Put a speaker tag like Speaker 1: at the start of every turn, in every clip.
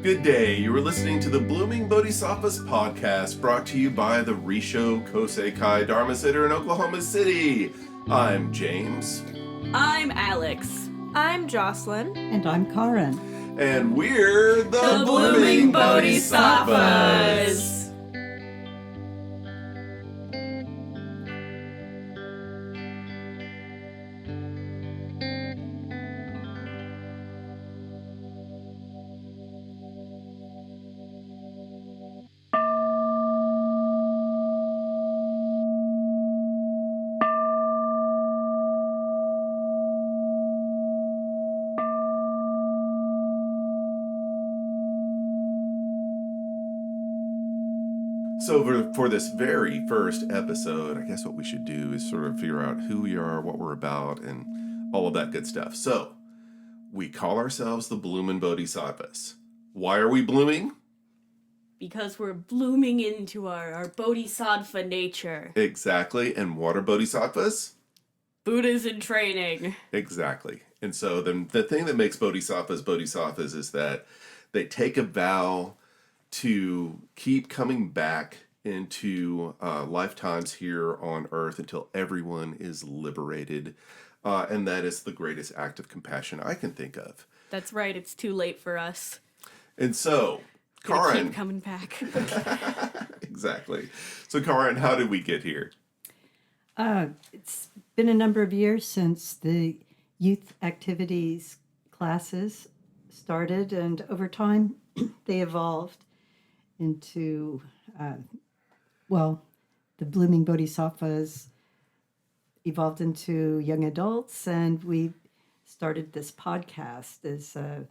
Speaker 1: Good day. You are listening to the Bloomin Bodhisattvas podcast, brought to you by the Rissho Kosei-kai Dharma Center in Oklahoma City. I'm James.
Speaker 2: I'm Alyx.
Speaker 3: I'm Jocelyn.
Speaker 4: And I'm Karin.
Speaker 1: And we're the
Speaker 2: Bloomin Bodhisattvas.
Speaker 1: So for this very first episode, I guess what we should do is sort of figure out who we are, what we're about, and all of that good stuff. So, we call ourselves the Bloomin Bodhisattvas. Why are we blooming?
Speaker 2: Because we're blooming into our bodhisattva nature.
Speaker 1: Exactly. And what are bodhisattvas?
Speaker 2: Buddhas in training.
Speaker 1: Exactly. And so the thing that makes bodhisattvas is that they take a vow to keep coming back into lifetimes here on earth until everyone is liberated. And that is the greatest act of compassion I can think of.
Speaker 2: That's right. It's too late for us.
Speaker 1: And so, Karin.
Speaker 2: Keep coming back.
Speaker 1: Exactly. So, Karin, how did we get here?
Speaker 4: It's been a number of years since the youth activities classes started, and over time they evolved into, the Bloomin Bodhisattvas evolved into young adults, and we started this podcast as to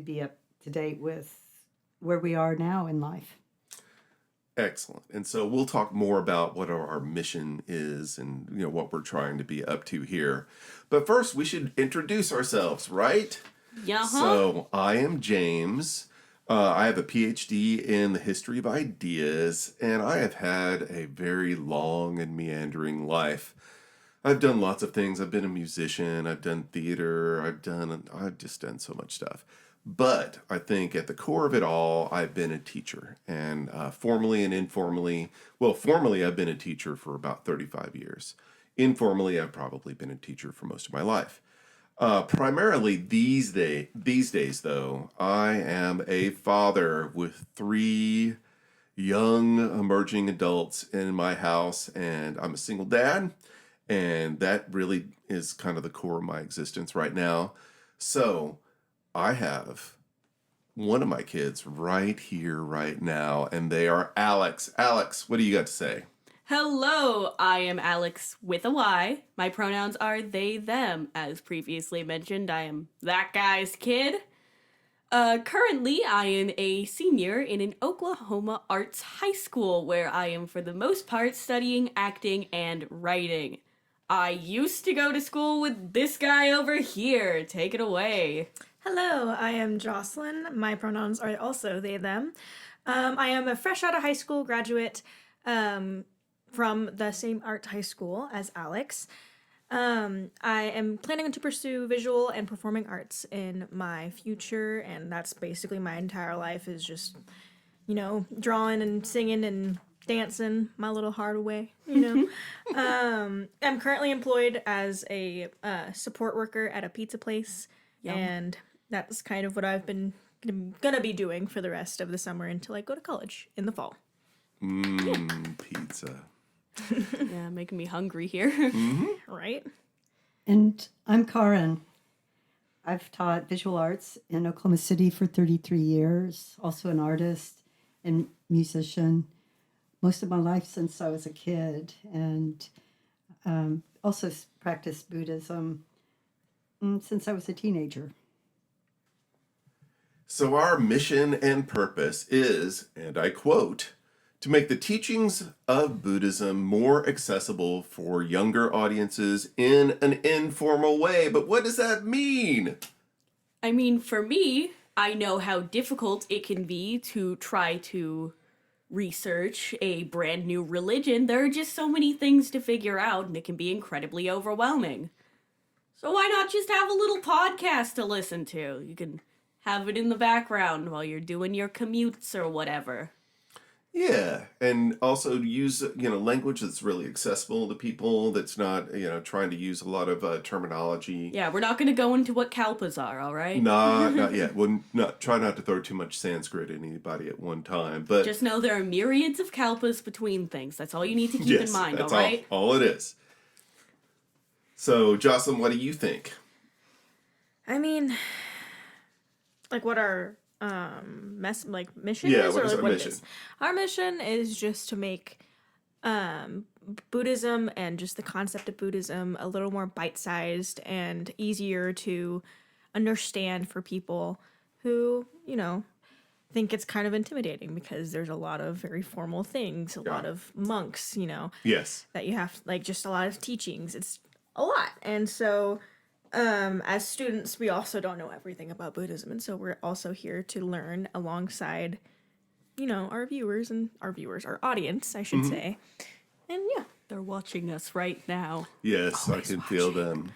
Speaker 4: be up to date with where we are now in life.
Speaker 1: Excellent. And so we'll talk more about what our mission is and what we're trying to be up to here. But first, we should introduce ourselves, right?
Speaker 2: Yeah.
Speaker 1: So I am James. I have a PhD in the history of ideas, and I have had a very long and meandering life. I've done lots of things. I've been a musician. I've done theater. I've just done so much stuff. But I think at the core of it all, I've been a teacher, and formally and informally. Well, formally, I've been a teacher for about 35 years. Informally, I've probably been a teacher for most of my life. Primarily these days, though, I am a father with 3 young emerging adults in my house, and I'm a single dad, and that really is kind of the core of my existence right now. So I have one of my kids right here, right now, and they are Alyx. Alyx, what do you got to say?
Speaker 2: Hello, I am Alyx with a Y. My pronouns are they, them. As previously mentioned, I am that guy's kid. Currently, I am a senior in an Oklahoma arts high school where I am for the most part studying acting and writing. I used to go to school with this guy over here. Take it away.
Speaker 3: Hello, I am Jocelyn. My pronouns are also they, them. I am a fresh out of high school graduate from the same art high school as Alyx. I am planning to pursue visual and performing arts in my future, and that's basically my entire life is just, drawing and singing and dancing my little heart away, I'm currently employed as a support worker at a pizza place, and that's kind of what I've been gonna be doing for the rest of the summer until I go to college in the fall.
Speaker 1: Pizza.
Speaker 2: Yeah, making me hungry here.
Speaker 1: Mm-hmm.
Speaker 3: Right?
Speaker 4: And I'm Karin. I've taught visual arts in Oklahoma City for 33 years, also an artist and musician, most of my life since I was a kid, and also practiced Buddhism since I was a teenager.
Speaker 1: So our mission and purpose is, and I quote, to make the teachings of Buddhism more accessible for younger audiences in an informal way. But what does that mean?
Speaker 2: I mean, for me, I know how difficult it can be to try to research a brand new religion. There are just so many things to figure out, and it can be incredibly overwhelming. So why not just have a little podcast to listen to? You can have it in the background while you're doing your commutes or whatever.
Speaker 1: Yeah, and also use, language that's really accessible to people, that's not, trying to use a lot of terminology.
Speaker 2: Yeah, we're not going to go into what kalpas are, all right?
Speaker 1: Not yet. Well, try not to throw too much Sanskrit at anybody at one time, but
Speaker 2: Just know there are myriads of kalpas between things. That's all you need to keep in mind, all
Speaker 1: that's
Speaker 2: right?
Speaker 1: all it is. So, Jocelyn, what do you think?
Speaker 3: I mean, like what our mission
Speaker 1: Yeah,
Speaker 3: is,
Speaker 1: what
Speaker 3: or
Speaker 1: is
Speaker 3: like
Speaker 1: our
Speaker 3: what
Speaker 1: mission?
Speaker 3: it is. Our mission is just to make Buddhism and just the concept of Buddhism a little more bite-sized and easier to understand for people who, think it's kind of intimidating because there's a lot of very formal things, a lot of monks,
Speaker 1: Yes.
Speaker 3: that you have, like, just a lot of teachings. It's a lot. And so as students, we also don't know everything about Buddhism, and so we're also here to learn alongside, our audience, I should say. And yeah,
Speaker 2: They're watching us right now.
Speaker 1: Yes, I
Speaker 3: Always
Speaker 1: can feel
Speaker 3: watching.
Speaker 1: them.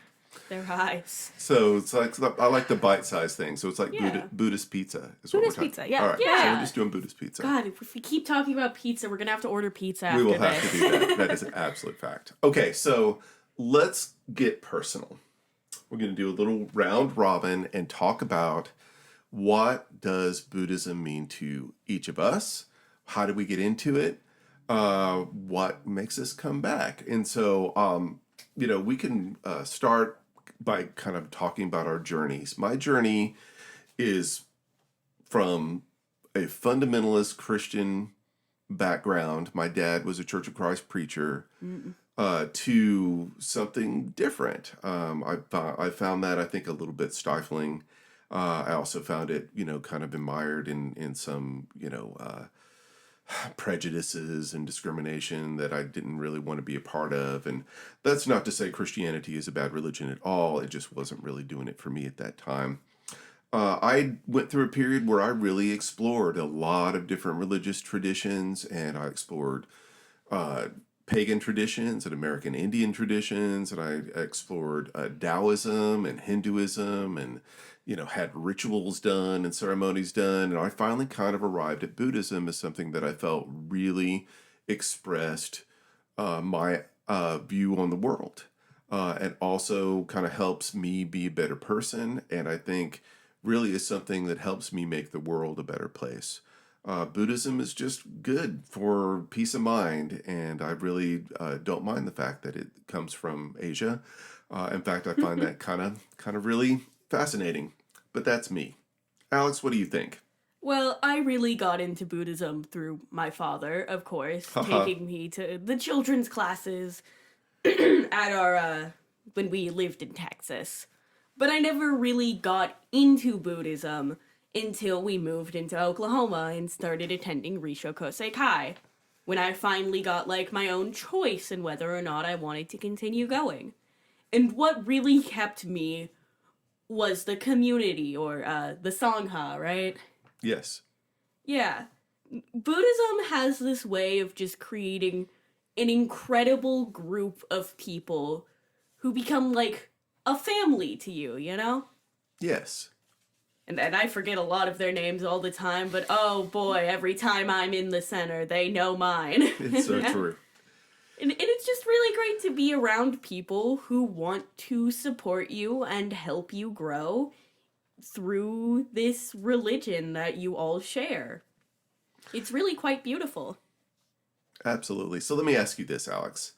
Speaker 2: Their eyes.
Speaker 1: So it's like, I like the bite-sized thing. So it's like
Speaker 2: Yeah.
Speaker 1: Buddhist pizza is
Speaker 3: Buddhist
Speaker 1: what we're talking.
Speaker 3: pizza, yeah.
Speaker 1: All right, so
Speaker 2: Yeah.
Speaker 1: we're just doing Buddhist pizza.
Speaker 2: God, if we keep talking about pizza, we're going to have to order pizza after
Speaker 1: We will
Speaker 2: this.
Speaker 1: have to do that. That is an absolute fact. Okay, so let's get personal. We're going to do a little round robin and talk about what does Buddhism mean to each of us? How do we get into it? What makes us come back? And so, we can start by kind of talking about our journeys. My journey is from a fundamentalist Christian background. My dad was a Church of Christ preacher. To something different. I found that, I think, a little bit stifling. I also found it, kind of mired in some, prejudices and discrimination that I didn't really want to be a part of. And that's not to say Christianity is a bad religion at all. It just wasn't really doing it for me at that time. I went through a period where I really explored a lot of different religious traditions, and I explored pagan traditions and American Indian traditions, and I explored Taoism and Hinduism, and had rituals done and ceremonies done, and I finally kind of arrived at Buddhism as something that I felt really expressed my view on the world, and also kind of helps me be a better person, and I think really is something that helps me make the world a better place. Buddhism is just good for peace of mind, and I really don't mind the fact that it comes from Asia. In fact, I find that kind of really fascinating. But that's me. Alyx, what do you think?
Speaker 2: Well, I really got into Buddhism through my father, of course, taking me to the children's classes at our when we lived in Texas. But I never really got into Buddhism until we moved into Oklahoma and started attending Rissho Kosei-kai, when I finally got, my own choice in whether or not I wanted to continue going. And what really kept me was the community, or the Sangha, right?
Speaker 1: Yes.
Speaker 2: Yeah. Buddhism has this way of just creating an incredible group of people who become a family to you,
Speaker 1: Yes.
Speaker 2: And I forget a lot of their names all the time, but oh boy, every time I'm in the center, they know mine.
Speaker 1: It's so true.
Speaker 2: And it's just really great to be around people who want to support you and help you grow through this religion that you all share. It's really quite beautiful.
Speaker 1: Absolutely. So let me ask you this, Alyx.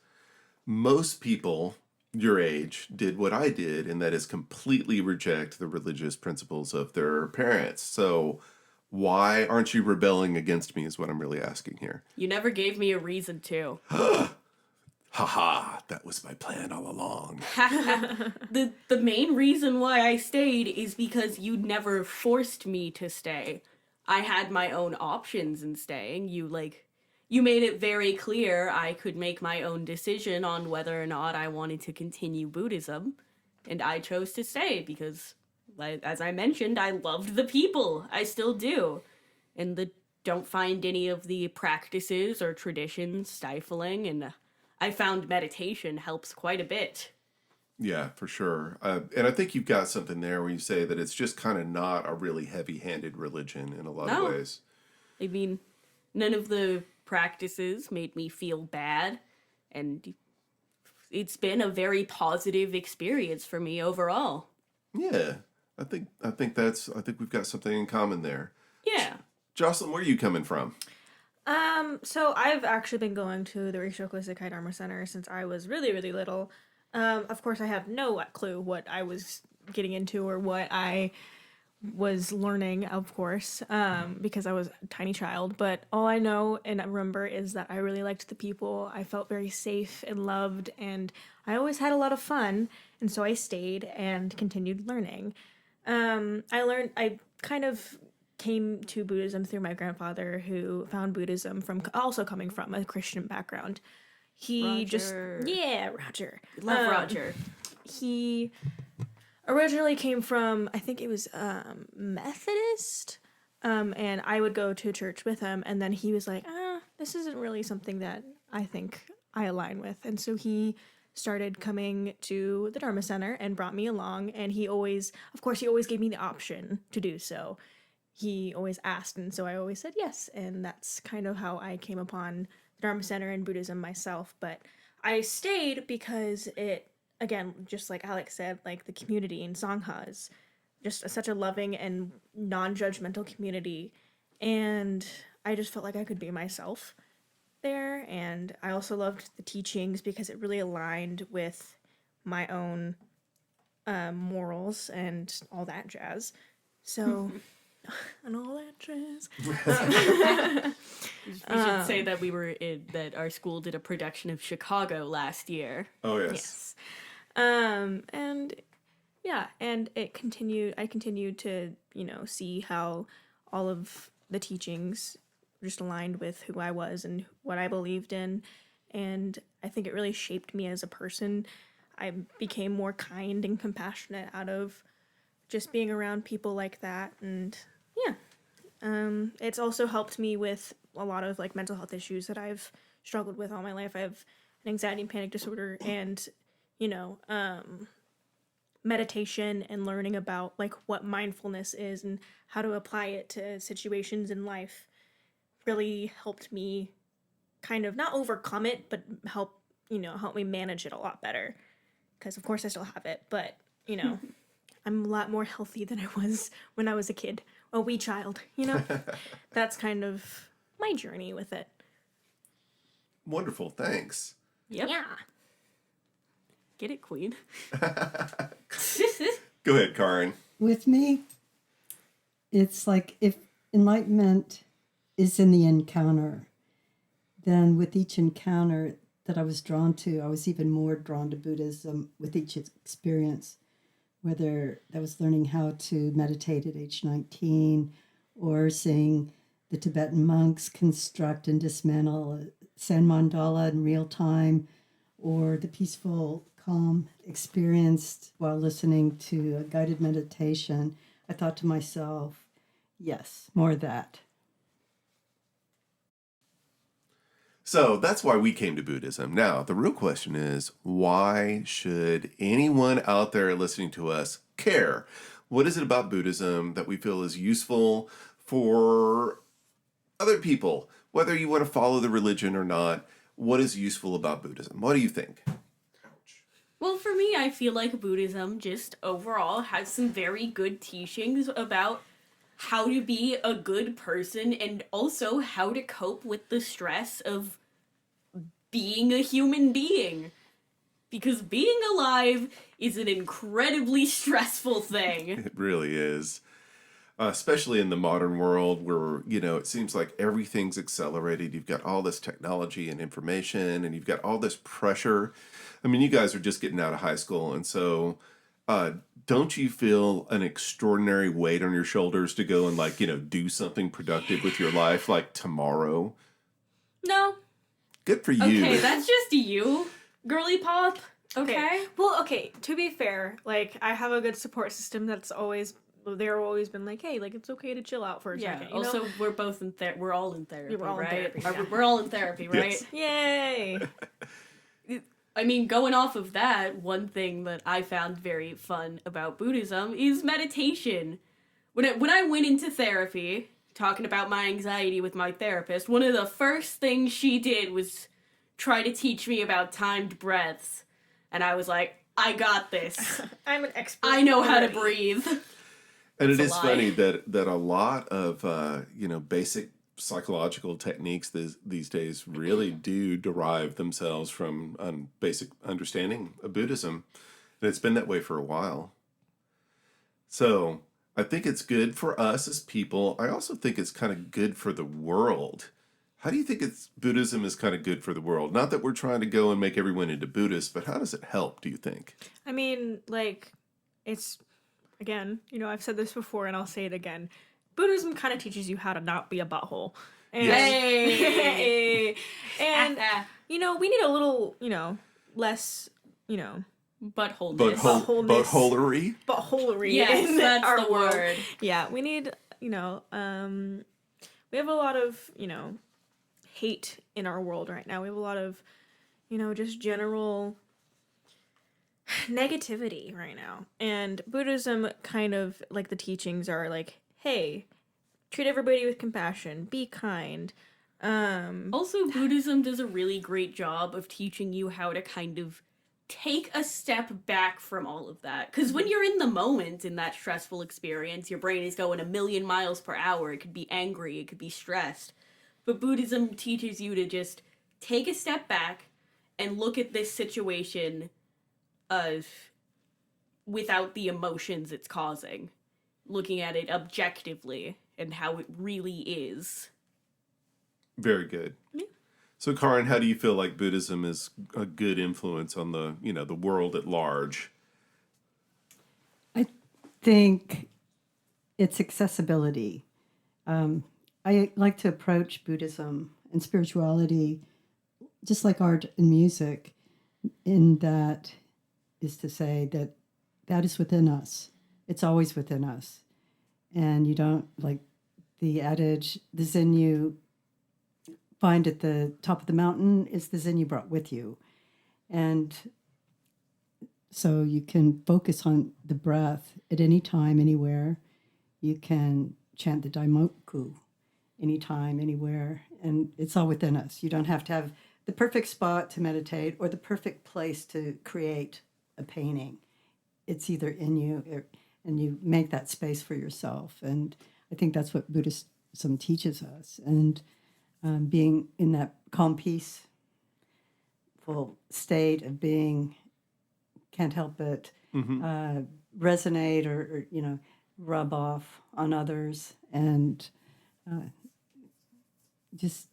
Speaker 1: Most people your age did what I did, and that is completely reject the religious principles of their parents. So why aren't you rebelling against me is what I'm really asking here.
Speaker 2: You never gave me a reason to.
Speaker 1: Haha, that was my plan all along.
Speaker 2: The main reason why I stayed is because you never forced me to stay. I had my own options in staying. You made it very clear I could make my own decision on whether or not I wanted to continue Buddhism, and I chose to stay because, as I mentioned, I loved the people. I still do. And don't find any of the practices or traditions stifling, and I found meditation helps quite a bit.
Speaker 1: Yeah, for sure. And I think you've got something there where you say that it's just kind of not a really heavy-handed religion in a lot of
Speaker 2: No.
Speaker 1: ways.
Speaker 2: I mean, none of the practices made me feel bad, and it's been a very positive experience for me overall.
Speaker 1: Yeah, I think we've got something in common there.
Speaker 2: Yeah.
Speaker 1: Jocelyn, where are you coming from?
Speaker 3: So I've actually been going to the Rissho Kosei-kai Dharma Center since I was really, really little. Of course, I have no clue what I was getting into or what I was learning, of course, because I was a tiny child. But all I know and I remember is that I really liked the people. I felt very safe and loved, and I always had a lot of fun. And so I stayed and continued learning. I kind of came to Buddhism through my grandfather, who found Buddhism from also coming from a Christian background. He
Speaker 2: Roger.
Speaker 3: Roger.
Speaker 2: Love Roger.
Speaker 3: He originally came from, I think it was Methodist, and I would go to church with him, and then he was like, this isn't really something that I think I align with, and so he started coming to the Dharma Center and brought me along, and he always gave me the option to do so. He always asked, and so I always said yes, and that's kind of how I came upon the Dharma Center and Buddhism myself. But I stayed because it, again, just like Alyx said, like the community in Sangha is just such a loving and non-judgmental community, and I just felt like I could be myself there. And I also loved the teachings because it really aligned with my own morals and all that jazz. So and all that jazz.
Speaker 2: We should say that that our school did a production of Chicago last year.
Speaker 1: Oh, yes.
Speaker 3: Yes. And yeah, and I continued to, see how all of the teachings just aligned with who I was and what I believed in. And I think it really shaped me as a person. I became more kind and compassionate out of just being around people like that. And yeah, it's also helped me with a lot of like mental health issues that I've struggled with all my life. I have an anxiety and panic disorder, and meditation and learning about like what mindfulness is and how to apply it to situations in life really helped me kind of not overcome it, but help me manage it a lot better. Because of course I still have it, but I'm a lot more healthy than I was when I was a kid, a wee child. That's kind of my journey with it.
Speaker 1: Wonderful, thanks.
Speaker 2: Yep.
Speaker 3: Yeah.
Speaker 2: Get it, Queen.
Speaker 1: Go ahead, Karin.
Speaker 4: With me, it's like if enlightenment is in the encounter, then with each encounter that I was drawn to, I was even more drawn to Buddhism with each experience, whether that was learning how to meditate at age 19 or seeing the Tibetan monks construct and dismantle a sand mandala in real time, or the peaceful calm experienced while listening to a guided meditation. I thought to myself, yes, more of that.
Speaker 1: So that's why we came to Buddhism. Now, the real question is, why should anyone out there listening to us care? What is it about Buddhism that we feel is useful for other people? Whether you want to follow the religion or not, what is useful about Buddhism? What do you think?
Speaker 2: Well, for me, I feel like Buddhism just overall has some very good teachings about how to be a good person and also how to cope with the stress of being a human being. Because being alive is an incredibly stressful thing.
Speaker 1: It really is. Especially in the modern world where, it seems like everything's accelerated. You've got all this technology and information, and you've got all this pressure. I mean, you guys are just getting out of high school, and so don't you feel an extraordinary weight on your shoulders to go and, do something productive with your life, like tomorrow?
Speaker 2: No.
Speaker 1: Good for you.
Speaker 2: Okay, that's just you, girly pop. Okay.
Speaker 3: Well, okay, to be fair, like, I have a good support system that's always, they're always been like, hey, like, it's okay to chill out for a second.
Speaker 2: Also, we're both in we're all in therapy,
Speaker 3: We're all in
Speaker 2: right?
Speaker 3: therapy, yeah.
Speaker 2: We're all in therapy, right?
Speaker 1: Yes.
Speaker 3: Yay!
Speaker 2: I mean, going off of that, one thing that I found very fun about Buddhism is meditation. When I went into therapy, talking about my anxiety with my therapist, one of the first things she did was try to teach me about timed breaths. And I was like, I got this.
Speaker 3: I'm an expert.
Speaker 2: I know how to
Speaker 3: already.
Speaker 2: breathe.
Speaker 1: And it
Speaker 2: That's a
Speaker 1: is
Speaker 2: lie.
Speaker 1: funny that a lot of basic psychological techniques these days really do derive themselves from basic understanding of Buddhism, and it's been that way for a while. So I think it's good for us as people. I also think it's kind of good for the world. How do you think Buddhism is kind of good for the world? Not that we're trying to go and make everyone into Buddhists, but how does it help, do you think?
Speaker 3: I mean, like, it's, again, I've said this before and I'll say it again. Buddhism kind of teaches you how to not be a butthole. And,
Speaker 2: Hey!
Speaker 3: and we need a little, less,
Speaker 2: Buttholeness.
Speaker 1: Buttholery?
Speaker 3: buttholery
Speaker 2: Yes,
Speaker 3: in
Speaker 2: that's
Speaker 3: our
Speaker 2: the
Speaker 3: world.
Speaker 2: word.
Speaker 3: Yeah, we need, we have a lot of, hate in our world right now. We have a lot of, just general negativity right now. And Buddhism kind of, like, the teachings are like, hey, treat everybody with compassion, be kind.
Speaker 2: Also, Buddhism does a really great job of teaching you how to kind of take a step back from all of that. Because when you're in the moment in that stressful experience, your brain is going a million miles per hour. It could be angry, it could be stressed. But Buddhism teaches you to just take a step back and look at this situation without the emotions it's causing. Looking at it objectively and how it really is.
Speaker 1: Very good.
Speaker 2: Yeah.
Speaker 1: So, Karin, how do you feel like Buddhism is a good influence on the world at large?
Speaker 4: I think it's accessibility. I like to approach Buddhism and spirituality just like art and music, in that is to say that is within us. It's always within us. And you don't, like the adage, the Zen you find at the top of the mountain is the Zen you brought with you. And so you can focus on the breath at any time, anywhere. You can chant the Daimoku anytime, anywhere. And it's all within us. You don't have to have the perfect spot to meditate or the perfect place to create a painting. It's either in you and you make that space for yourself. And I think that's what Buddhism teaches us. And being in that calm, peaceful state of being can't help but resonate or rub off on others, and just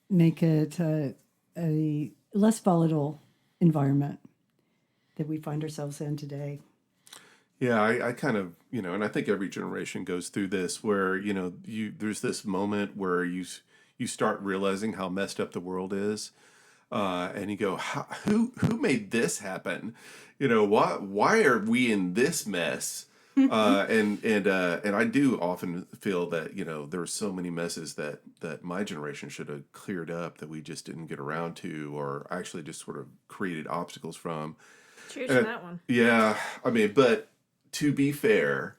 Speaker 4: make it a less volatile environment that we find ourselves in today.
Speaker 1: Yeah, I kind of, and I think every generation goes through this where, there's this moment where you start realizing how messed up the world is. And you go, who made this happen? Why are we in this mess? And I do often feel that, there are so many messes that my generation should have cleared up that we just didn't get around to, or actually just sort of created obstacles from.
Speaker 3: Cheers to that one.
Speaker 1: Yeah, I mean, but to be fair,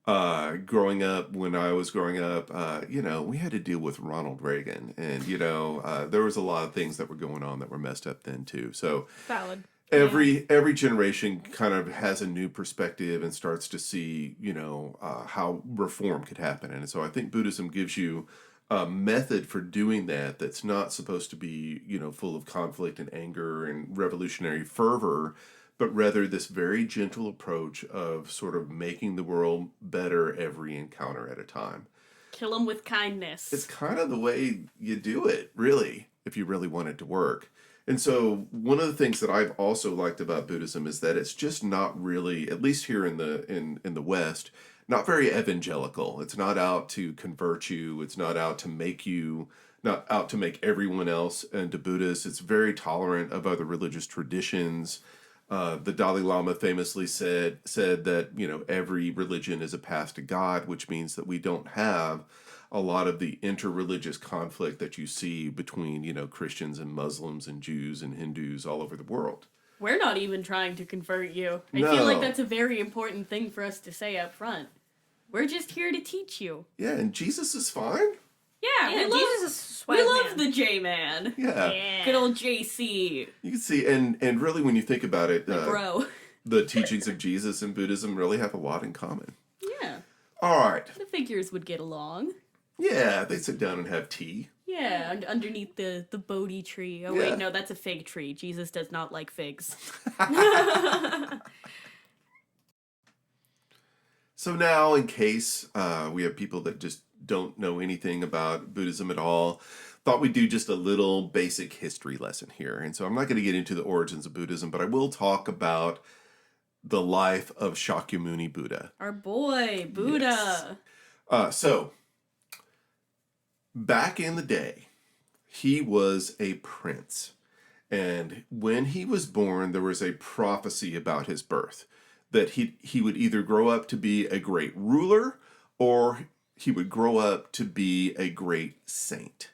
Speaker 1: growing up, when I was growing up, we had to deal with Ronald Reagan, and there was a lot of things that were going on that were messed up then too. So
Speaker 3: valid.
Speaker 1: Every generation kind of has a new perspective and starts to see, how reform could happen. And so I think Buddhism gives you a method for doing that that's not supposed to be, full of conflict and anger and revolutionary fervor, but rather this very gentle approach of sort of making the world better every encounter at a time.
Speaker 2: Kill them with kindness.
Speaker 1: It's kind of the way you do it, really, if you really want it to work. And so one of the things that I've also liked about Buddhism is that it's just not really, at least here in the West, not very evangelical. It's not out to convert you. It's not out to make everyone else into Buddhists. It's very tolerant of other religious traditions. The Dalai Lama famously said that, every religion is a path to God, which means that we don't have a lot of the interreligious conflict that you see between, Christians and Muslims and Jews and Hindus all over the world.
Speaker 2: We're not even trying to convert you. I
Speaker 1: No.
Speaker 2: feel like that's a very important thing for us to say up front. We're just here to teach you.
Speaker 1: Yeah, and Jesus is fine.
Speaker 2: Yeah,
Speaker 3: Yeah,
Speaker 2: we
Speaker 3: Jesus is
Speaker 2: love,
Speaker 3: a swag
Speaker 2: we love
Speaker 3: man.
Speaker 2: the J-Man.
Speaker 1: Yeah.
Speaker 2: Good old JC.
Speaker 1: You can see, and really when you think about it,
Speaker 2: Bro.
Speaker 1: the teachings of Jesus and Buddhism really have a lot in common.
Speaker 2: Yeah.
Speaker 1: All right.
Speaker 2: The figures would get along.
Speaker 1: Yeah, they sit down and have tea.
Speaker 2: Yeah, underneath the Bodhi tree. Oh,
Speaker 1: Yeah.
Speaker 2: wait, no, that's a fig tree. Jesus does not like figs.
Speaker 1: So now, in case we have people that just don't know anything about Buddhism at all, thought we'd do just a little basic history lesson here. And so I'm not going to get into the origins of Buddhism, but I will talk about the life of Shakyamuni Buddha.
Speaker 2: Our boy, Buddha.
Speaker 1: So, back in the day, he was a prince. And when he was born, there was a prophecy about his birth that he would either grow up to be a great ruler or he would grow up to be a great saint.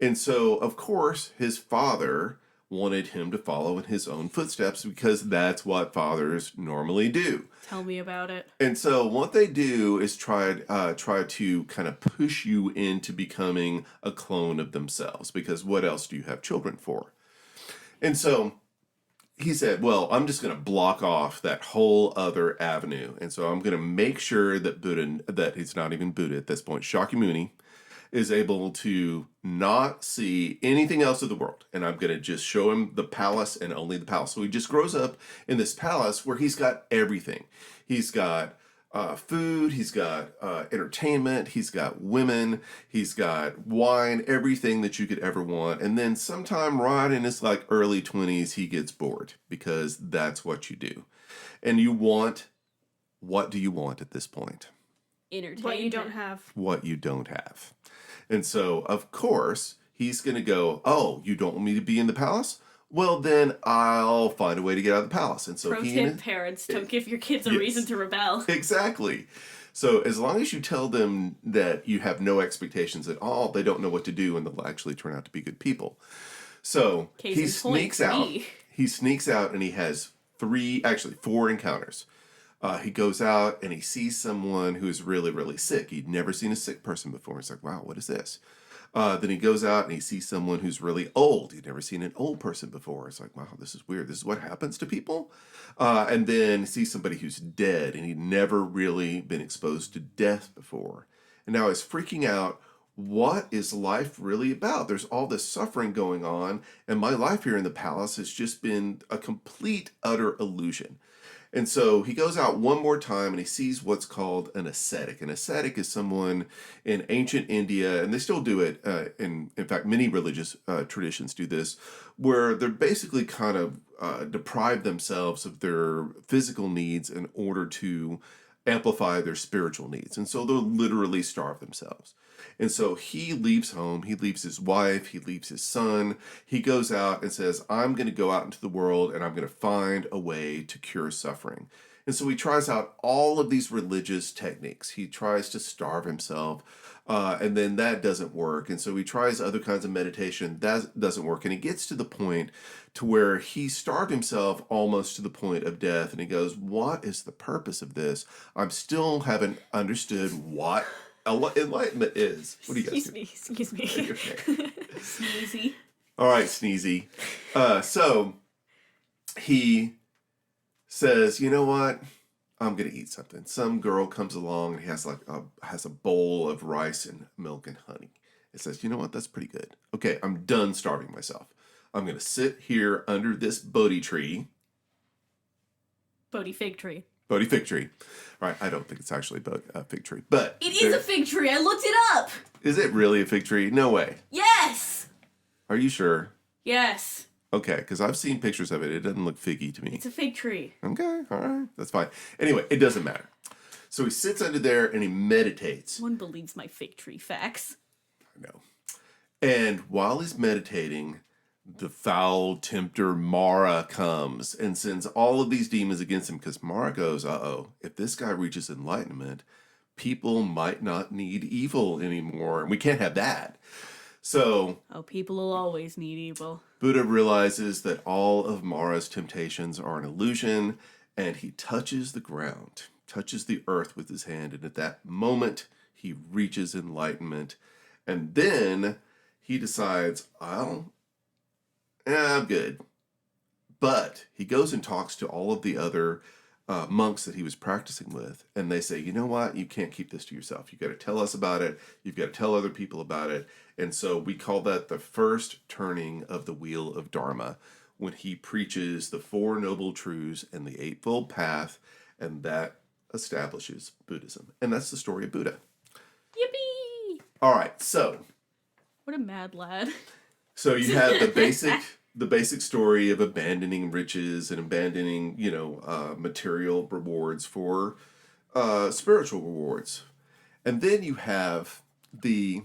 Speaker 1: And so, of course, his father wanted him to follow in his own footsteps because that's what fathers normally do.
Speaker 2: Tell me about it.
Speaker 1: And so what they do is try to kind of push you into becoming a clone of themselves, because what else do you have children for? And so he said, well, I'm just going to block off that whole other avenue. And so I'm going to make sure that that it's not even Buddha at this point, Shakyamuni, is able to not see anything else of the world. And I'm going to just show him the palace and only the palace. So he just grows up in this palace where he's got everything. He's got food, he's got entertainment, he's got women, he's got wine, everything that you could ever want. And then sometime right in his early 20s, he gets bored, because that's what you do. And what do you want at this point?
Speaker 2: Entertainment.
Speaker 3: What you don't have.
Speaker 1: What you don't have. And so, of course, he's going to go, oh, you don't want me to be in the palace? Well, then I'll find a way to get out of the palace. And so
Speaker 2: Pro tip, parents, don't give your kids a
Speaker 1: Yes.
Speaker 2: reason to rebel.
Speaker 1: Exactly. So as long as you tell them that you have no expectations at all, they don't know what to do, and they'll actually turn out to be good people. So
Speaker 2: Case
Speaker 1: he
Speaker 2: in point,
Speaker 1: sneaks out.
Speaker 2: me.
Speaker 1: He sneaks out, and he has four encounters. He goes out and he sees someone who is really, really sick. He'd never seen a sick person before. He's like, wow, what is this? Then he goes out and he sees someone who's really old. He'd never seen an old person before. It's like, wow, this is weird. This is what happens to people. And then he sees somebody who's dead, and he'd never really been exposed to death before. And now he's freaking out. What is life really about? There's all this suffering going on, and my life here in the palace has just been a complete, utter illusion. And so he goes out one more time and he sees what's called an ascetic. An ascetic is someone in ancient India, and they still do it. In fact, many religious traditions do this, where they're basically kind of deprive themselves of their physical needs in order to amplify their spiritual needs. And so they'll literally starve themselves. And so he leaves home, he leaves his wife, he leaves his son. He goes out and says, I'm going to go out into the world and I'm going to find a way to cure suffering. And so he tries out all of these religious techniques. He tries to starve himself, and then that doesn't work. And so he tries other kinds of meditation. That doesn't work. And he gets to the point to where he starved himself almost to the point of death. And he goes, what is the purpose of this? I still haven't understood what enlightenment is. What do you guys do?
Speaker 3: Excuse me.
Speaker 2: Sneezy.
Speaker 1: All right, Sneezy. So he says, you know what? I'm going to eat something. Some girl comes along and he has a bowl of rice and milk and honey. It says, you know what? That's pretty good. Okay, I'm done starving myself. I'm going to sit here under this Bodhi tree.
Speaker 2: Bodhi fig tree.
Speaker 1: Bodhi fig tree. All right, I don't think it's actually a fig tree, but
Speaker 2: It is a fig tree. I looked it up.
Speaker 1: Is it really a fig tree? No way.
Speaker 2: Yes.
Speaker 1: Are you sure?
Speaker 2: Yes.
Speaker 1: Okay, because I've seen pictures of it. It doesn't look figgy to me.
Speaker 2: It's a fig tree.
Speaker 1: Okay, all right, that's fine. Anyway, it doesn't matter. So he sits under there and he meditates.
Speaker 2: One believes my fig tree facts.
Speaker 1: I know. And while he's meditating, the foul tempter Mara comes and sends all of these demons against him, because Mara goes, uh-oh, if this guy reaches enlightenment, people might not need evil anymore, and we can't have that. So
Speaker 2: Oh, people will always need evil.
Speaker 1: Buddha realizes that all of Mara's temptations are an illusion, and he touches the ground, touches the earth with his hand, and at that moment, he reaches enlightenment. And then he decides, I'm good. But he goes and talks to all of the other monks that he was practicing with, and they say, you know what? You can't keep this to yourself. You've got to tell us about it. You've got to tell other people about it. And so we call that the first turning of the wheel of Dharma, when he preaches the Four Noble Truths and the Eightfold Path, and that establishes Buddhism. And that's the story of Buddha.
Speaker 2: Yippee!
Speaker 1: All right, so
Speaker 2: What a mad lad.
Speaker 1: So you have the basic story of abandoning riches and abandoning, material rewards for spiritual rewards. And then you have the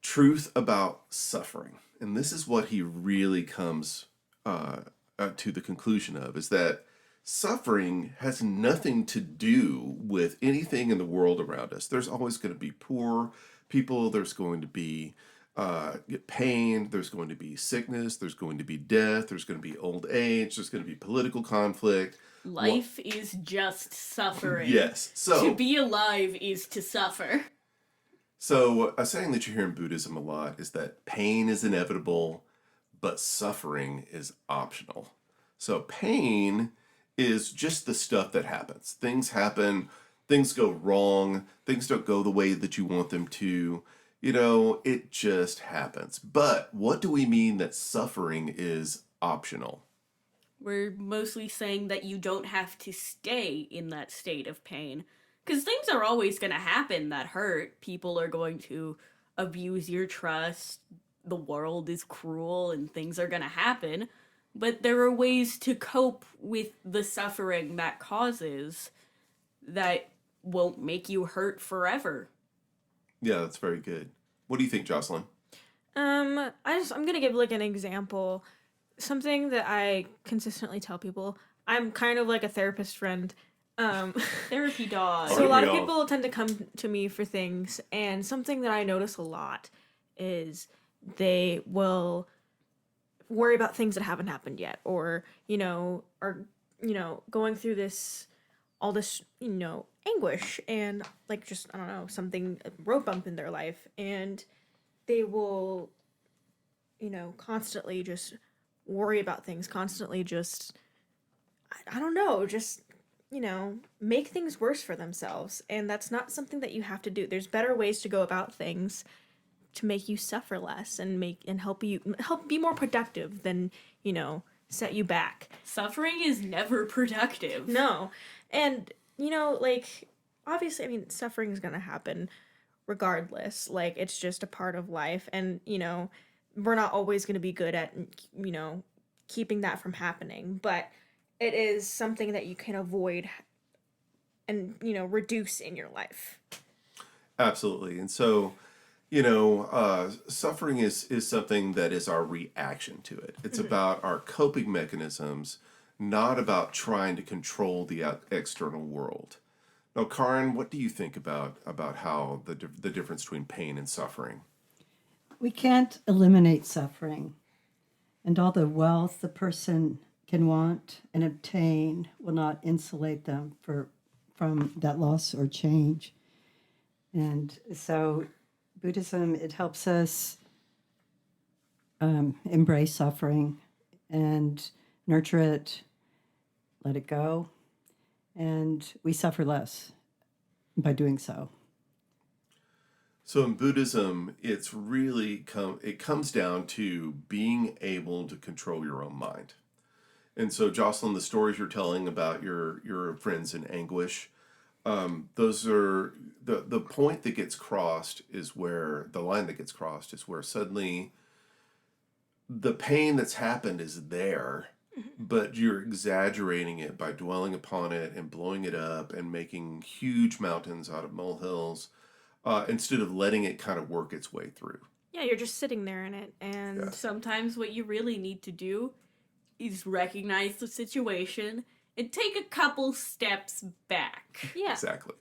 Speaker 1: truth about suffering. And this is what he really comes to the conclusion of, is that suffering has nothing to do with anything in the world around us. There's always going to be poor people. There's going to be pain. There's going to be sickness. There's going to be death. There's going to be old age. There's going to be political conflict.
Speaker 2: Life is just suffering.
Speaker 1: Yes. So
Speaker 2: to be alive is to suffer.
Speaker 1: So a saying that you hear in Buddhism a lot is that pain is inevitable, but suffering is optional. So pain is just the stuff that happens. Things happen, things go wrong, things don't go the way that you want them to. It just happens. But what do we mean that suffering is optional?
Speaker 2: We're mostly saying that you don't have to stay in that state of pain. Because things are always going to happen that hurt. People are going to abuse your trust. The world is cruel and things are going to happen. But there are ways to cope with the suffering that causes that won't make you hurt forever.
Speaker 1: Yeah, that's very good. What do you think, Jocelyn?
Speaker 3: I'm gonna give like an example. Something that I consistently tell people. I'm kind of like a therapist friend.
Speaker 2: Therapy dog.
Speaker 3: So a lot of
Speaker 1: we all?
Speaker 3: people tend to come to me for things, and something that I notice a lot is they will worry about things that haven't happened yet, or are going through all this anguish and like just I don't know, something, a road bump in their life, and they will constantly just worry about things, constantly just I don't know, just make things worse for themselves. And that's not something that you have to do. There's better ways to go about things to make you suffer less and help be more productive than, set you back.
Speaker 2: Suffering is never productive.
Speaker 3: No. And, obviously, I mean, suffering is going to happen regardless. Like, it's just a part of life. And, we're not always going to be good at, keeping that from happening. But it is something that you can avoid and, reduce in your life.
Speaker 1: Absolutely. And so, suffering is something that is our reaction to it. It's about our coping mechanisms, not about trying to control the external world. Now, Karin, what do you think about how the difference between pain and suffering?
Speaker 4: We can't eliminate suffering, and all the wealth the person can want and obtain will not insulate them from that loss or change. And so Buddhism, it helps us embrace suffering and nurture it, let it go, and we suffer less by doing so.
Speaker 1: So in Buddhism, it's really it comes down to being able to control your own mind. And so, Jocelyn, the stories you're telling about your friends in anguish, those are the point that gets crossed is where the line that gets crossed is where suddenly the pain that's happened is there, but you're exaggerating it by dwelling upon it and blowing it up and making huge mountains out of molehills instead of letting it kind of work its way through.
Speaker 3: Yeah, you're just sitting there in it, and
Speaker 2: Sometimes what you really need to do is recognize the situation and take a couple steps back.
Speaker 3: yeah.
Speaker 1: Exactly.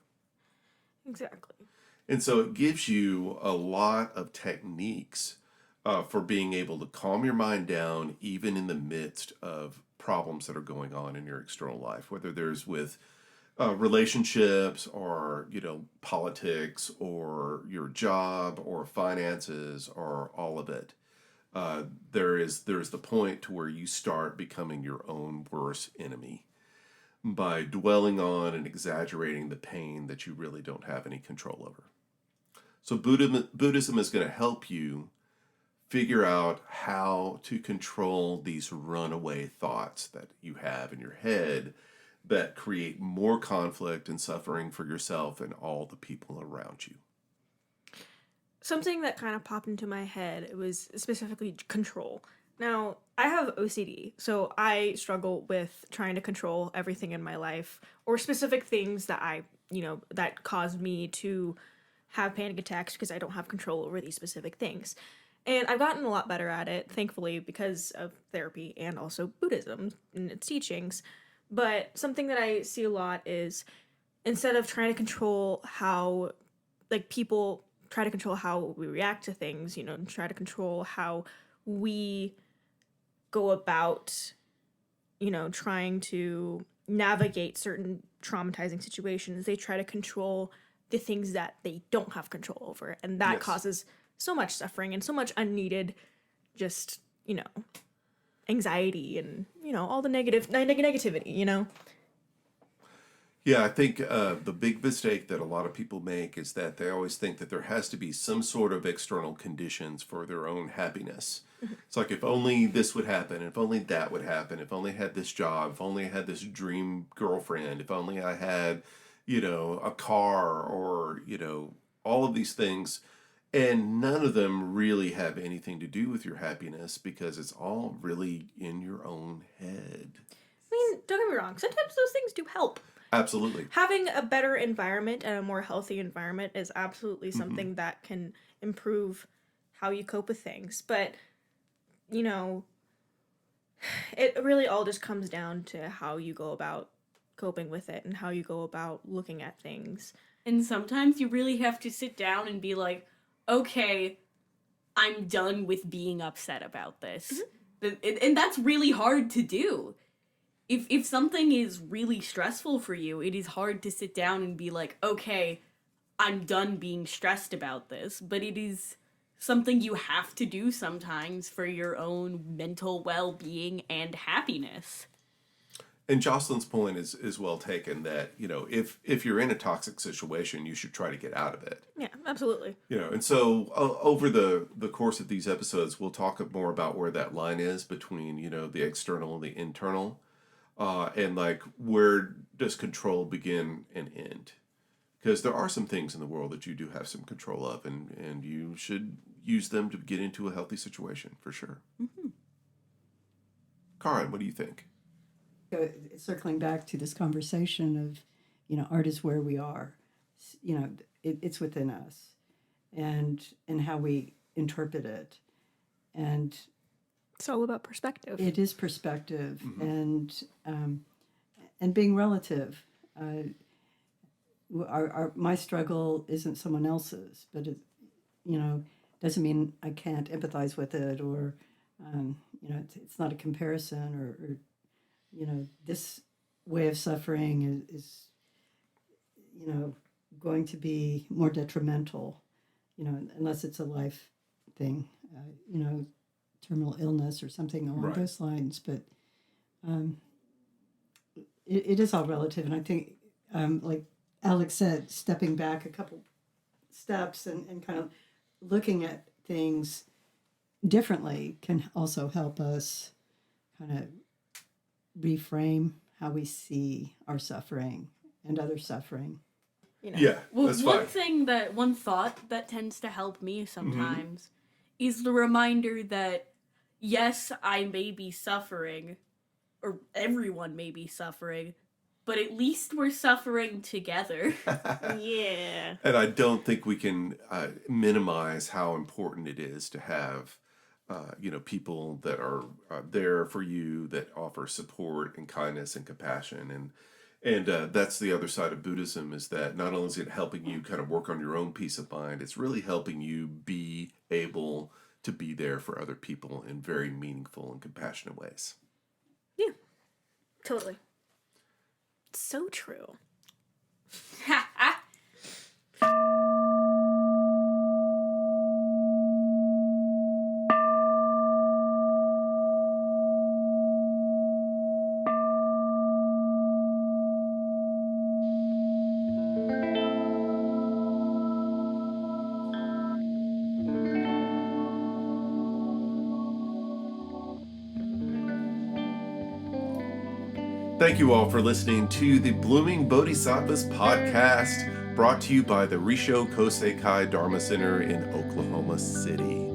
Speaker 3: Exactly.
Speaker 1: And so it gives you a lot of techniques for being able to calm your mind down, even in the midst of problems that are going on in your external life, whether there's with relationships or, politics or your job or finances or all of it. There's the point to where you start becoming your own worst enemy by dwelling on and exaggerating the pain that you really don't have any control over. So Buddhism is going to help you figure out how to control these runaway thoughts that you have in your head that create more conflict and suffering for yourself and all the people around you.
Speaker 3: Something that kind of popped into my head, it was specifically control. Now, I have OCD, so I struggle with trying to control everything in my life, or specific things that that cause me to have panic attacks because I don't have control over these specific things. And I've gotten a lot better at it, thankfully, because of therapy and also Buddhism and its teachings. But something that I see a lot is, instead of trying to control how, people try to control how we react to things, and try to control how we go about, trying to navigate certain traumatizing situations, they try to control the things that they don't have control over. And that
Speaker 1: Yes.
Speaker 3: causes so much suffering and so much unneeded, just, anxiety and, all the negativity.
Speaker 1: Yeah, I think the big mistake that a lot of people make is that they always think that there has to be some sort of external conditions for their own happiness. It's like, if only this would happen, if only that would happen, if only I had this job, if only I had this dream girlfriend, if only I had, a car or, all of these things. And none of them really have anything to do with your happiness because it's all really in your own head.
Speaker 3: I mean, don't get me wrong, sometimes those things do help.
Speaker 1: Absolutely.
Speaker 3: Having a better environment and a more healthy environment is absolutely something that can improve how you cope with things. But, it really all just comes down to how you go about coping with it and how you go about looking at things.
Speaker 2: And sometimes you really have to sit down and be like, okay, I'm done with being upset about this. And that's really hard to do. If something is really stressful for you, it is hard to sit down and be like, okay, I'm done being stressed about this. But it is something you have to do sometimes for your own mental well-being and happiness.
Speaker 1: And Jocelyn's point is well taken that, if you're in a toxic situation, you should try to get out of it.
Speaker 3: Yeah, absolutely.
Speaker 1: And so over the course of these episodes, we'll talk more about where that line is between, the external and the internal. And where does control begin and end? Because there are some things in the world that you do have some control of, and you should use them to get into a healthy situation, for sure.
Speaker 2: Mm-hmm.
Speaker 1: Karin, what do you think?
Speaker 4: Circling back to this conversation of, art is where we are. It's within us, and how we interpret it, and
Speaker 3: It's all about perspective.
Speaker 4: it is perspective and being relative. My struggle isn't someone else's, but it, doesn't mean I can't empathize with it, or it's not a comparison, or this way of suffering is going to be more detrimental, unless it's a life thing, terminal illness or something along those lines. But it is all relative, and I think, like Alyx said, stepping back a couple steps and kind of looking at things differently can also help us kind of reframe how we see our suffering and other suffering.
Speaker 1: Yeah,
Speaker 2: Well,
Speaker 1: that's fine.
Speaker 2: one thought that tends to help me sometimes is the reminder that, yes, I may be suffering, or everyone may be suffering, but at least we're suffering together.
Speaker 3: Yeah.
Speaker 1: And I don't think we can minimize how important it is to have, people that are there for you, that offer support and kindness and compassion. And that's the other side of Buddhism, is that not only is it helping you kind of work on your own peace of mind, it's really helping you be able to be there for other people in very meaningful and compassionate ways.
Speaker 3: Yeah, totally. So true.
Speaker 1: Thank you all for listening to the Bloomin Bodhisattvas podcast, brought to you by the Rissho Kosei-kai Dharma Center in Oklahoma City.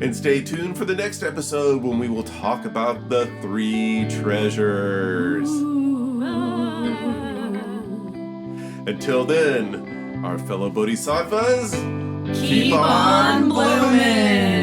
Speaker 1: And stay tuned for the next episode when we will talk about the 3 treasures. Until then, our fellow bodhisattvas,
Speaker 2: Keep on blooming!